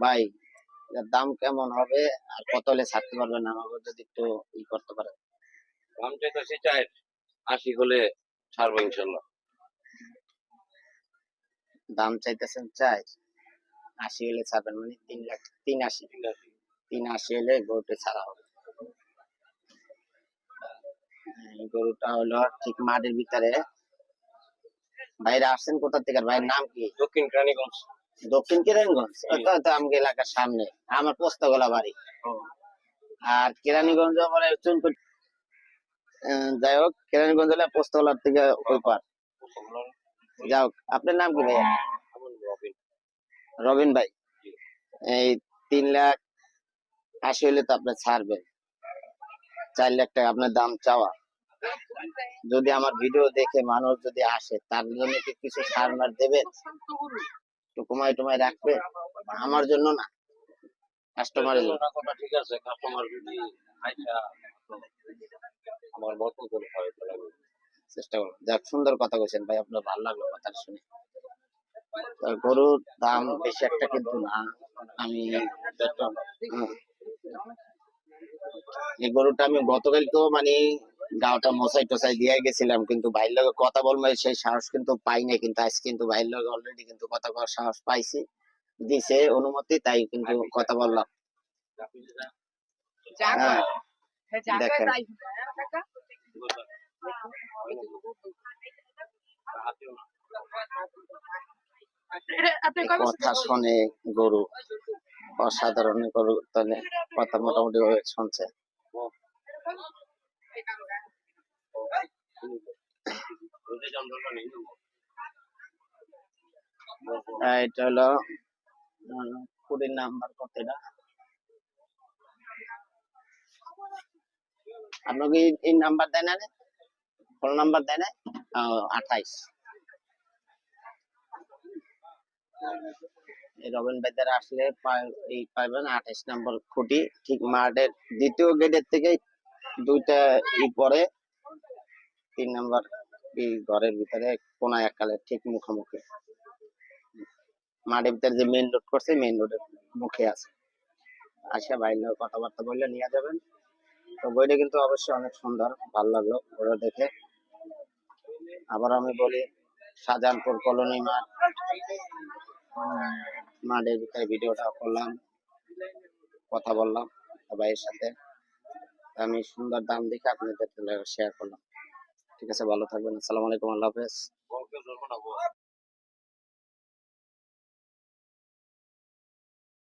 ভাই এটার দাম কেমন হবে আর কত হলে ছাড়তে পারবেন আমাকে যদি একটু করতে পারেন। দাম চাইতেছি 80 হলে ছাড়বো ইনশাল্লাহ। দাম চাইতেছেন 80 হলে ছাড়বেন, মানে 3 লাখ, 83, 83 হলে গরুটা ছাড়া হবে। এই গরুটা হলো ঠিক মাঠের ভিতরে। ভাইরা আসছেন কোথা থেকে? ভাইয়ের নাম কি? দক্ষিণ কেরানীগঞ্জ। দক্ষিণ কেরানীগঞ্জ, তো আমাকে এলাকার সামনে, আমার পোস্তগোলা বাড়ি। আর কেরানীগঞ্জ মানে চুনকুটি। যাই হোক, কেরানীগঞ্জ হলে পোস্তগোলার থেকে ওই পার। যাই হোক, আপনার নাম কি ভাইয়া? রবিন ভাই। এই 3,80,000 হলে তো আপনি ছাড়বেন। 4 লাখ টাকা আপনার দাম চাওয়া। যদি আমার ভিডিও দেখে মানুষ যদি আসে, তার জন্য কি কিছু ছাড় মার দেবেন? একটু কমাই টমাই রাখবে? আমার জন্য না, কাস্টমারের জন্য। ঠিক আছে, কাস্টমার যদি আমার মতো করে চেষ্টা করুন। যাক, সুন্দর কথা বলছেন ভাই, আপনার ভালো লাগলো কথা শুনে। গরুর দাম বেশি একটা কিন্তু না। আমি এই গরুটা আমি গতকাল তো মানে গাওটা মশাই টসাই দিয়ে গেছিলাম, কিন্তু ভাইয়ের লগে কথা বলবো সেই সাহস কিন্তু পাই নাই। কিন্তু আজ কিন্তু ভাইয়ের লগে অলরেডি কিন্তু কথা বলার সাহস পাইছি, দিছে অনুমতি, তাই কিন্তু কথা বললাম। হ্যাঁ, দেখেন কথা শোনে গরু, অসাধারণ গরু, তাহলে কথা মোটামুটি শুনছে। এটা হলো কুড়ির নাম্বার কত? এটা আপনাকে এই নাম্বার দেয় না, ফোন নাম্বার দেয় না? 28। এই রবিন ভাইদার আসলে এই পাইবেন 28 নম্বর খুঁটি, ঠিক মাঠের দ্বিতীয় গেটের থেকে 2টা পরে 3 নম্বর এই ঘরের ভিতরে কোনায় এককালে ঠিক মুখোমুখি। মাঠের ভিতরে যে মেইন রোড করছে, মেইন রোডের মুখে আছে। আসে বাইরে কথাবার্তা বললে নিয়ে যাবেন। তো বইটা কিন্তু অবশ্যই অনেক সুন্দর, ভালো লাগলো ওরা দেখে। আবার আমি বলি, শাহজাহানপুর কলোনি মাঠের ভিতরে ভিডিওটা করলাম, কথা বললাম ভাইয়ের সাথে। আমি সুন্দর দাম দেখে আপনাদের শেয়ার করলাম। ঠিক আছে, ভালো থাকবেন। আসসালামু আলাইকুম, আল্লাহ হাফেজ।